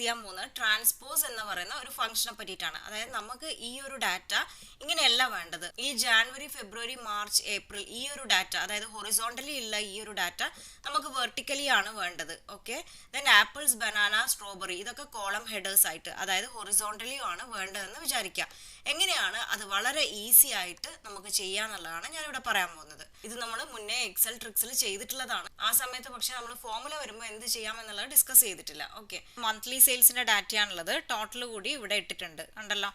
ചെയ്യാൻ പോകുന്നത് ട്രാൻസ്പോസ് എന്ന് പറയുന്ന ഒരു ഫംഗ്ഷനെ പറ്റിയിട്ടാണ്. അതായത് നമുക്ക് ഈ ഒരു ഡാറ്റ ഇങ്ങനെയല്ല വേണ്ടത്. ഈ ജാനുവരി, ഫെബ്രുവരി, മാർച്ച്, ഏപ്രിൽ ഈ ഒരു ഡാറ്റ, അതായത് ഹൊറിസോണ്ടലി ഉള്ള ഈ ഒരു ഡാറ്റ നമുക്ക് വെർട്ടിക്കലി ആണ് വേണ്ടത്. Okay, then apples, banana, strawberry ഇതൊക്കെ കോളം ഹെഡേഴ്സ് ആയിട്ട്, അതായത് ഹൊറിസോണ്ടലി ആണ് വേണ്ടതെന്ന് വിചാരിക്കാം. എങ്ങനെയാണ് അത് വളരെ ഈസി ആയിട്ട് നമുക്ക് ചെയ്യാന്നുള്ളതാണ് ഞാനിവിടെ പറയാൻ പോകുന്നത്. ഇത് നമ്മൾ മുന്നേ എക്സൽ ട്രിക്സിൽ ചെയ്തിട്ടുള്ളതാണ്. ആ സമയത്ത് പക്ഷെ നമ്മൾ ഫോർമുല വരുമ്പോൾ എന്ത് ചെയ്യാമെന്നുള്ളത് ഡിസ്കസ് ചെയ്തിട്ടില്ല. ഓക്കെ, മന്ത്ലി സെയിൽസിന്റെ ഡാറ്റയാണുള്ളത്. ടോട്ടൽ കൂടി ഇവിടെ ഇട്ടിട്ടുണ്ട്, കണ്ടല്ലോ.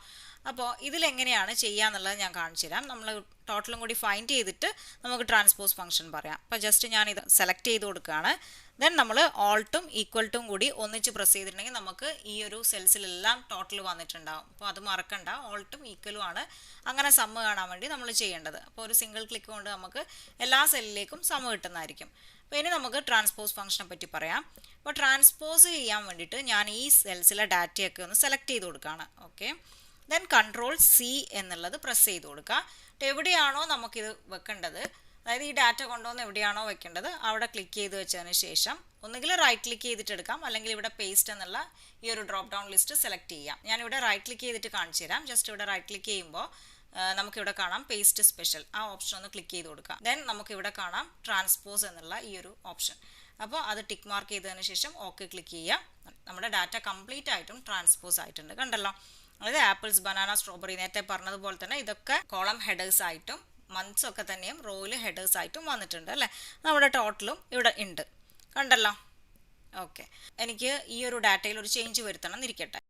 അപ്പോൾ ഇതിലെങ്ങനെയാണ് ചെയ്യാന്നുള്ളത് ഞാൻ കാണിച്ചു തരാം. നമ്മൾ ടോട്ടലും കൂടി ഫൈൻഡ് ചെയ്തിട്ട് നമുക്ക് ട്രാൻസ്പോസ് ഫംഗ്ഷൻ പറയാം. അപ്പോൾ ജസ്റ്റ് ഞാൻ ഇത് സെലക്ട് ചെയ്ത് കൊടുക്കുകയാണ്. ദെൻ നമ്മൾ ഓൾട്ടും ഈക്വൽട്ടും കൂടി ഒന്നിച്ച് പ്രസ് ചെയ്തിട്ടുണ്ടെങ്കിൽ നമുക്ക് ഈ ഒരു സെൽസിലെല്ലാം ടോട്ടൽ വന്നിട്ടുണ്ടാവും. അപ്പോൾ അത് മറക്കണ്ട, ഓൾട്ടും ഈക്വലും ആണ് അങ്ങനെ സമ്മ് കാണാൻ വേണ്ടി നമ്മൾ ചെയ്യേണ്ടത്. അപ്പോൾ ഒരു സിംഗിൾ ക്ലിക്ക് കൊണ്ട് നമുക്ക് എല്ലാ സെല്ലിലേക്കും സമ്മ് കിട്ടുന്നതായിരിക്കും. അപ്പോൾ ഇനി നമുക്ക് ട്രാൻസ്പോസ് ഫംഗ്ഷനെ പറ്റി പറയാം. അപ്പോൾ ട്രാൻസ്പോസ് ചെയ്യാൻ വേണ്ടിയിട്ട് ഞാൻ ഈ സെൽസിലെ ഡാറ്റയൊക്കെ ഒന്ന് സെലക്ട് ചെയ്ത് കൊടുക്കുകയാണ്. ഓക്കെ, ദെൻ കൺട്രോൾ സി എന്നുള്ളത് പ്രസ് ചെയ്ത് കൊടുക്കുക. എവിടെയാണോ നമുക്കിത് വെക്കേണ്ടത്, അതായത് ഈ ഡാറ്റ കൊണ്ടുവന്ന് എവിടെയാണോ വെക്കേണ്ടത് അവിടെ ക്ലിക്ക് ചെയ്ത് വെച്ചതിന് ശേഷം ഒന്നുകിൽ റൈറ്റ് ക്ലിക്ക് ചെയ്തിട്ട് എടുക്കാം, അല്ലെങ്കിൽ ഇവിടെ പേസ്റ്റ് എന്നുള്ള ഈ ഒരു ഡ്രോപ്പ് ഡൗൺ ലിസ്റ്റ് സെലക്ട് ചെയ്യാം. ഞാനിവിടെ റൈറ്റ് ക്ലിക്ക് ചെയ്തിട്ട് കാണിച്ചു തരാം. ജസ്റ്റ് ഇവിടെ റൈറ്റ് ക്ലിക്ക് ചെയ്യുമ്പോൾ നമുക്കിവിടെ കാണാം പേസ്റ്റ് സ്പെഷ്യൽ, ആ ഓപ്ഷൻ ഒന്ന് ക്ലിക്ക് ചെയ്ത് കൊടുക്കാം. ദെൻ നമുക്കിവിടെ കാണാം ട്രാൻസ്പോസ് എന്നുള്ള ഈ ഒരു ഓപ്ഷൻ. അപ്പോൾ അത് ടിക്ക് മാർക്ക് ചെയ്തതിന് ശേഷം ഓക്കെ ക്ലിക്ക് ചെയ്യുക. നമ്മുടെ ഡാറ്റ കംപ്ലീറ്റ് ആയിട്ടും ട്രാൻസ്പോസ് ആയിട്ടുണ്ട്, കണ്ടല്ലോ. അതായത് ആപ്പിൾസ്, ബനാന, സ്ട്രോബെറി നേരത്തെ പറഞ്ഞതുപോലെ തന്നെ ഇതൊക്കെ കോളം ഹെഡേഴ്സ് ആയിട്ടും മന്ത്സ് ഒക്കെ തന്നെയും റോയിൽ ഹെഡേഴ്സ് ആയിട്ടും വന്നിട്ടുണ്ട് അല്ലേ. നമ്മുടെ ടോട്ടലും ഇവിടെ ഉണ്ട്, കണ്ടല്ലോ. ഓക്കെ, എനിക്ക് ഈ ഒരു ഡാറ്റയിൽ ഒരു ചേഞ്ച് വരുത്തണം എന്നിരിക്കട്ടെ.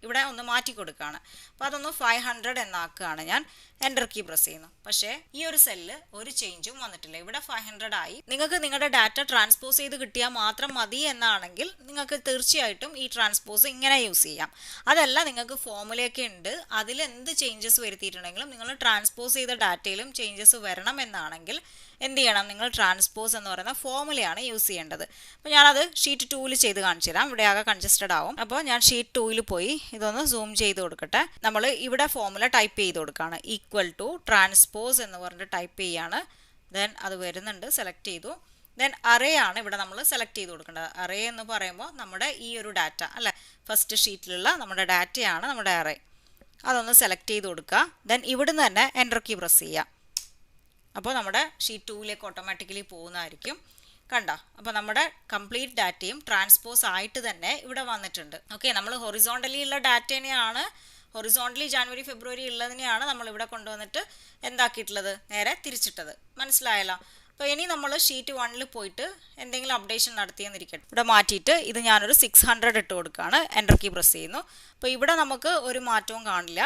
ഇവിടെ ഒന്ന് മാറ്റി കൊടുക്കുകയാണ്. അപ്പോൾ അതൊന്ന് 500 എന്നാക്കുകയാണ് ഞാൻ. എൻ്റർ കീ പ്രസ് ചെയ്യുന്നു. പക്ഷേ ഈ ഒരു സെല്ല് ഒരു ചേഞ്ചും വന്നിട്ടില്ല. ഇവിടെ 500 ആയി. നിങ്ങൾക്ക് നിങ്ങളുടെ ഡാറ്റ ട്രാൻസ്പോസ് ചെയ്ത് കിട്ടിയാൽ മാത്രം മതി എന്നാണെങ്കിൽ നിങ്ങൾക്ക് തീർച്ചയായിട്ടും ഈ ട്രാൻസ്പോസ് ഇങ്ങനെ യൂസ് ചെയ്യാം. അതല്ല, നിങ്ങൾക്ക് ഫോർമുലയൊക്കെ ഉണ്ട്, അതിൽ എന്ത് ചേഞ്ചസ് വരുത്തിയിട്ടുണ്ടെങ്കിലും നിങ്ങൾ ട്രാൻസ്പോസ് ചെയ്ത ഡാറ്റയിലും ചേഞ്ചസ് വരണം എന്നാണെങ്കിൽ എന്ത് ചെയ്യണം, നിങ്ങൾ ട്രാൻസ്പോസ് എന്ന് പറയുന്ന ഫോർമുലയാണ് യൂസ് ചെയ്യേണ്ടത്. അപ്പോൾ ഞാനത് ഷീറ്റ് 2ൽ ചെയ്ത് കാണിച്ചു തരാം. ഇവിടെ ആകെ കൺജസ്റ്റഡ് ആവും. അപ്പോൾ ഞാൻ ഷീറ്റ് 2ൽ പോയി ഇതൊന്ന് സൂം ചെയ്ത് കൊടുക്കട്ടെ. നമ്മൾ ഇവിടെ ഫോർമുല ടൈപ്പ് ചെയ്ത് കൊടുക്കുകയാണ്. ഈക്വൽ ടു ട്രാൻസ്പോസ് എന്ന് പറഞ്ഞിട്ട് ടൈപ്പ് ചെയ്യാണ്. ദെൻ അത് വരുന്നുണ്ട്, സെലക്ട് ചെയ്തു. ദെൻ അറേ ആണ് ഇവിടെ നമ്മൾ സെലക്ട് ചെയ്ത് കൊടുക്കേണ്ടത്. അറേ എന്ന് പറയുമ്പോൾ നമ്മുടെ ഈ ഒരു ഡാറ്റ അല്ലേ, ഫസ്റ്റ് ഷീറ്റിലുള്ള നമ്മുടെ ഡാറ്റയാണ് നമ്മുടെ അറേ. അതൊന്ന് സെലക്ട് ചെയ്ത് കൊടുക്കുക. ദെൻ ഇവിടുന്ന് തന്നെ എൻ്റർ കീ പ്രസ് ചെയ്യുക. അപ്പോൾ നമ്മുടെ ഷീറ്റ് 2ലേക്ക് ഓട്ടോമാറ്റിക്കലി പോകുന്നതായിരിക്കും, കണ്ടോ. അപ്പോൾ നമ്മുടെ കംപ്ലീറ്റ് ഡാറ്റയും ട്രാൻസ്പോസ് ആയിട്ട് തന്നെ ഇവിടെ വന്നിട്ടുണ്ട്. ഓക്കെ, നമ്മൾ ഹൊറിസോണ്ടലി ഉള്ള ഡാറ്റേനെയാണ്, ഹൊറിസോണ്ടലി ജാനുവരി, ഫെബ്രുവരി ഉള്ളതിനെയാണ് നമ്മൾ ഇവിടെ കൊണ്ടുവന്നിട്ട് എന്താക്കിയിട്ടുള്ളത്, നേരെ തിരിച്ചിട്ടത്. മനസ്സിലായല്ലോ. അപ്പോൾ ഇനി നമ്മൾ ഷീറ്റ് 1ൽ പോയിട്ട് എന്തെങ്കിലും അപ്ഡേഷൻ നടത്തിയെന്നിരിക്കട്ടെ. ഇവിടെ മാറ്റിയിട്ട് ഇത് ഞാനൊരു 600 ഇട്ട് കൊടുക്കുകയാണ്. എൻ്റർ കീ പ്രസ് ചെയ്യുന്നു. അപ്പോൾ ഇവിടെ നമുക്ക് ഒരു മാറ്റവും കാണില്ല.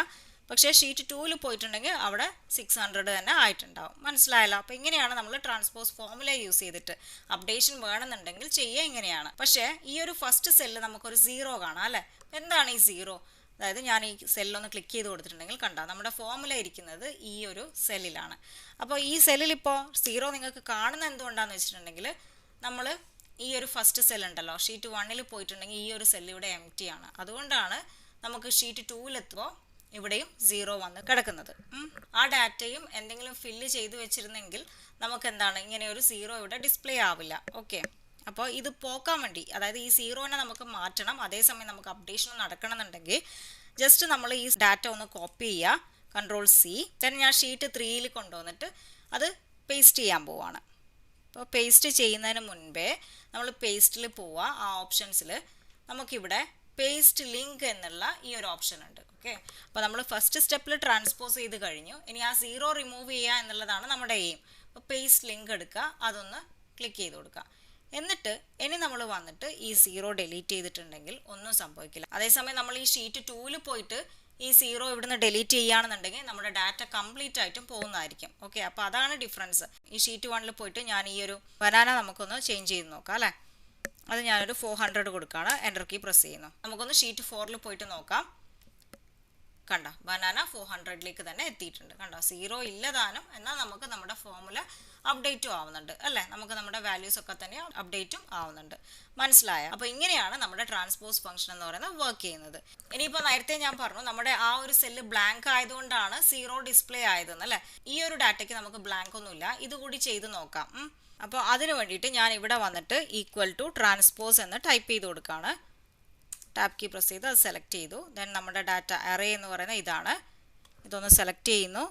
പക്ഷേ ഷീറ്റ് 2ൽ പോയിട്ടുണ്ടെങ്കിൽ അവിടെ 600 തന്നെ ആയിട്ടുണ്ടാവും. മനസ്സിലായല്ലോ. അപ്പോൾ ഇങ്ങനെയാണ് നമ്മൾ ട്രാൻസ്പോസ് ഫോർമുല യൂസ് ചെയ്തിട്ട് അപ്ഡേഷൻ വേണമെന്നുണ്ടെങ്കിൽ ചെയ്യുക ഇങ്ങനെയാണ്. പക്ഷേ ഈ ഒരു ഫസ്റ്റ് സെല്ല് നമുക്കൊരു 0 കാണാം അല്ലേ. എന്താണ് ഈ 0? അതായത് ഞാൻ ഈ സെല്ലൊന്ന് ക്ലിക്ക് ചെയ്ത് കൊടുത്തിട്ടുണ്ടെങ്കിൽ കണ്ടോ, നമ്മുടെ ഫോർമുല ഇരിക്കുന്നത് ഈ ഒരു സെല്ലിലാണ്. അപ്പോൾ ഈ സെല്ലിൽ ഇപ്പോൾ 0 നിങ്ങൾക്ക് കാണുന്ന എന്തുകൊണ്ടാണെന്ന് വെച്ചിട്ടുണ്ടെങ്കിൽ നമ്മൾ ഈ ഒരു ഫസ്റ്റ് സെല്ലുണ്ടല്ലോ, ഷീറ്റ് 1ൽ പോയിട്ടുണ്ടെങ്കിൽ ഈ ഒരു സെല്ല് ഇവിടെ എംപ്റ്റി ആണ്. അതുകൊണ്ടാണ് നമുക്ക് ഷീറ്റ് 2ൽ എത്തുമ്പോൾ ഇവിടെയും 0 വന്ന് കിടക്കുന്നത്. ആ ഡാറ്റയും എന്തെങ്കിലും ഫില്ല് ചെയ്ത് വെച്ചിരുന്നെങ്കിൽ നമുക്ക് എന്താണ് ഇങ്ങനെ ഒരു 0 ഇവിടെ ഡിസ്പ്ലേ ആവില്ല. ഓക്കെ, അപ്പോൾ ഇത് പോക്കാൻ വേണ്ടി, അതായത് ഈ 0നെ നമുക്ക് മാറ്റണം, അതേസമയം നമുക്ക് അപ്ഡേഷൻ നടക്കണമെന്നുണ്ടെങ്കിൽ ജസ്റ്റ് നമ്മൾ ഈ ഡാറ്റ ഒന്ന് കോപ്പി ചെയ്യുക, കൺട്രോൾ സി. then ഞാൻ ഷീറ്റ് 3ൽ കൊണ്ടുവന്നിട്ട് അത് പേസ്റ്റ് ചെയ്യാൻ പോവാണ്. അപ്പോൾ പേസ്റ്റ് ചെയ്യുന്നതിന് മുൻപേ നമ്മൾ പേസ്റ്റിൽ പോവുക. ആ ഓപ്ഷൻസിൽ നമുക്കിവിടെ പേസ്റ്റ് ലിങ്ക് എന്നുള്ള ഈ ഒരു ഓപ്ഷൻ ഉണ്ട്. ഓക്കെ, അപ്പോൾ നമ്മൾ ഫസ്റ്റ് സ്റ്റെപ്പിൽ ട്രാൻസ്പോസ് ചെയ്ത് കഴിഞ്ഞു. ഇനി ആ 0 റിമൂവ് ചെയ്യുക എന്നുള്ളതാണ് നമ്മുടെ എയിം. അപ്പോൾ പേസ്റ്റ് ലിങ്ക് എടുക്കുക, അതൊന്ന് ക്ലിക്ക് ചെയ്ത് കൊടുക്കുക. എന്നിട്ട് ഇനി നമ്മൾ വന്നിട്ട് ഈ 0 ഡിലീറ്റ് ചെയ്തിട്ടുണ്ടെങ്കിൽ ഒന്നും സംഭവിക്കില്ല. അതേസമയം നമ്മൾ ഈ ഷീറ്റ് 2ൽ പോയിട്ട് ഈ 0 ഇവിടുന്ന് ഡിലീറ്റ് ചെയ്യുകയാണെന്നുണ്ടെങ്കിൽ നമ്മുടെ ഡാറ്റ കംപ്ലീറ്റ് ആയിട്ടും പോകുന്നതായിരിക്കും. ഓക്കെ, അപ്പോൾ അതാണ് ഡിഫറൻസ്. ഈ ഷീറ്റ് 1ൽ പോയിട്ട് ഞാൻ ഈ ഒരു ബനാന നമുക്കൊന്ന് ചേഞ്ച് ചെയ്ത് നോക്കാം അല്ലേ. അത് ഞാനൊരു 400 കൊടുക്കുകയാണ്. എൻ്റർ കീ പ്രസ് ചെയ്യുന്നു. നമുക്കൊന്ന് ഷീറ്റ് 4ൽ പോയിട്ട് നോക്കാം. കണ്ടോ, ബനാന 400ലേക്ക് തന്നെ എത്തിയിട്ടുണ്ട്. കണ്ടോ, 0 ഇല്ലതാനും, എന്നാൽ നമുക്ക് നമ്മുടെ ഫോർമുല അപ്ഡേറ്റും ആവുന്നുണ്ട് അല്ലേ. നമുക്ക് നമ്മുടെ വാല്യൂസ് ഒക്കെ തന്നെ അപ്ഡേറ്റും ആവുന്നുണ്ട്. മനസ്സിലായോ? അപ്പോൾ ഇങ്ങനെയാണ് നമ്മുടെ ട്രാൻസ്പോസ് ഫംഗ്ഷൻ എന്ന് പറയുന്നത് വർക്ക് ചെയ്യുന്നത്. ഇനിയിപ്പോൾ നേരത്തെ ഞാൻ പറഞ്ഞു നമ്മുടെ ആ ഒരു സെല്ല് ബ്ലാങ്ക് ആയതുകൊണ്ടാണ് 0 ഡിസ്പ്ലേ ആയതെന്ന് അല്ലേ. ഈ ഒരു ഡാറ്റയ്ക്ക് നമുക്ക് ബ്ലാങ്ക് ഒന്നുമില്ല. ഇതുകൂടി ചെയ്ത് നോക്കാം. അപ്പോൾ അതിന് വേണ്ടിയിട്ട് ഞാൻ ഇവിടെ വന്നിട്ട് ഈക്വൽ ടു ട്രാൻസ്പോസ് എന്ന് ടൈപ്പ് ചെയ്ത് കൊടുക്കുകയാണ്. ടാപ്പ് കീ പ്രസ് ചെയ്ത് അത് സെലക്ട് ചെയ്തു. ദെൻ നമ്മുടെ ഡാറ്റ അറേ എന്ന് പറയുന്നത് ഇതാണ്. ഇതൊന്ന് സെലക്ട് ചെയ്യുന്നു,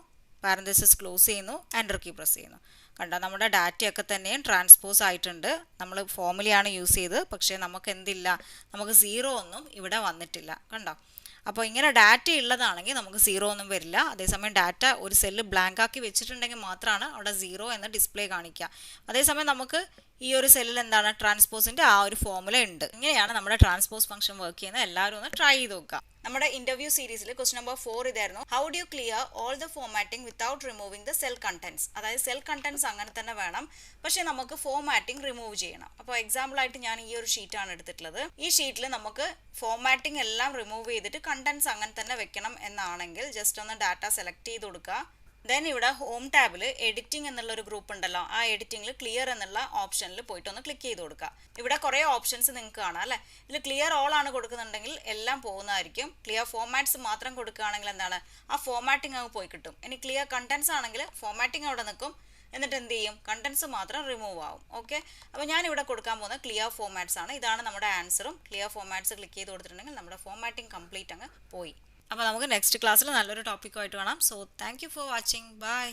പാരന്തസിസ് ക്ലോസ് ചെയ്യുന്നു, എൻ്റർ കീ പ്രസ് ചെയ്യുന്നു. കണ്ടോ, നമ്മുടെ ഡാറ്റയൊക്കെ തന്നെയും ട്രാൻസ്പോസ് ആയിട്ടുണ്ട്. നമ്മൾ ഫോമുലയാണ് യൂസ് ചെയ്തത്, പക്ഷേ നമുക്ക് എന്തില്ല, നമുക്ക് 0 ഒന്നും ഇവിടെ വന്നിട്ടില്ല. കണ്ടോ, അപ്പോൾ ഇങ്ങനെ ഡാറ്റ ഉള്ളതാണെങ്കിൽ നമുക്ക് 0 ഒന്നും വരില്ല. അതേസമയം ഡാറ്റ ഒരു സെല്ല് ബ്ലാങ്ക് ആക്കി വെച്ചിട്ടുണ്ടെങ്കിൽ മാത്രമാണ് അവിടെ 0 എന്ന ഡിസ്പ്ലേ കാണിക്കുക. അതേസമയം നമുക്ക് ഈ ഒരു സെല്ലിൽ എന്താണ്, ട്രാൻസ്പോസിൻ്റെ ആ ഒരു ഫോമുല ഉണ്ട്. ഇങ്ങനെയാണ് നമ്മുടെ ട്രാൻസ്പോസ് ഫംഗ്ഷൻ വർക്ക് ചെയ്യുന്നത്. എല്ലാവരും ഒന്ന് ട്രൈ ചെയ്ത് നോക്കുക. നമ്മുടെ ഇന്റർവ്യൂ സീരീസിൽ ക്വസ്റ്റ്യൻ നമ്പർ 4 ഇതായിരുന്നു, how do you clear all the formatting without removing the cell contents. അതായത് സെൽ കണ്ടന്റ്സ് അങ്ങനെ തന്നെ വേണം, പക്ഷേ നമുക്ക് ഫോമാറ്റിംഗ് റിമൂവ് ചെയ്യണം. അപ്പോൾ എക്സാമ്പിൾ ആയിട്ട് ഞാൻ ഈ ഒരു ഷീറ്റാണ് എടുത്തിട്ടുള്ളത്. ഈ ഷീറ്റിൽ നമുക്ക് ഫോമാറ്റിംഗ് എല്ലാം റിമൂവ് ചെയ്തിട്ട് കണ്ടന്റ്സ് അങ്ങനെ തന്നെ വെക്കണം എന്നാണെങ്കിൽ ജസ്റ്റ് ഒന്ന് ഡാറ്റ സെലക്ട് ചെയ്ത് കൊടുക്കുക. ദെൻ ഇവിടെ ഹോം ടാബിൽ എഡിറ്റിംഗ് എന്നുള്ളൊരു ഗ്രൂപ്പ് ഉണ്ടല്ലോ, ആ എഡിറ്റിംഗിൽ ക്ലിയർ എന്നുള്ള ഓപ്ഷനിൽ പോയിട്ട് ഒന്ന് ക്ലിക്ക് ചെയ്ത് കൊടുക്കുക. ഇവിടെ കുറേ ഓപ്ഷൻസ് നിങ്ങൾക്ക് കാണാം അല്ലേ. ഇതിൽ ക്ലിയർ ഓൾ ആണ് കൊടുക്കുന്നുണ്ടെങ്കിൽ എല്ലാം പോകുന്നതായിരിക്കും. ക്ലിയർ ഫോമാറ്റ്സ് മാത്രം കൊടുക്കുകയാണെങ്കിൽ എന്താണ്, ആ ഫോമാറ്റിംഗ് അങ്ങ് പോയി കിട്ടും. ഇനി ക്ലിയർ കണ്ടന്റ്സ് ആണെങ്കിൽ ഫോമാറ്റിംഗ് അവിടെ നിൽക്കും, എന്നിട്ട് എന്ത് ചെയ്യും, കണ്ടന്റ്സ് മാത്രം റിമൂവ് ആവും. ഓക്കെ, അപ്പോൾ ഞാനിവിടെ കൊടുക്കാൻ പോകുന്നത് ക്ലിയർ ഫോമാറ്റ്സ് ആണ്. ഇതാണ് നമ്മുടെ ആൻസറും. ക്ലിയർ ഫോമാറ്റ്സ് ക്ലിക്ക് ചെയ്ത് കൊടുത്തിട്ടുണ്ടെങ്കിൽ നമ്മുടെ ഫോമാറ്റിംഗ് കംപ്ലീറ്റ് അങ്ങ് പോയി. അപ്പോൾ നമുക്ക് നെക്സ്റ്റ് ക്ലാസ്സിൽ നല്ലൊരു ടോപ്പിക്കുമായിട്ട് കാണാം. So thank you for watching. By.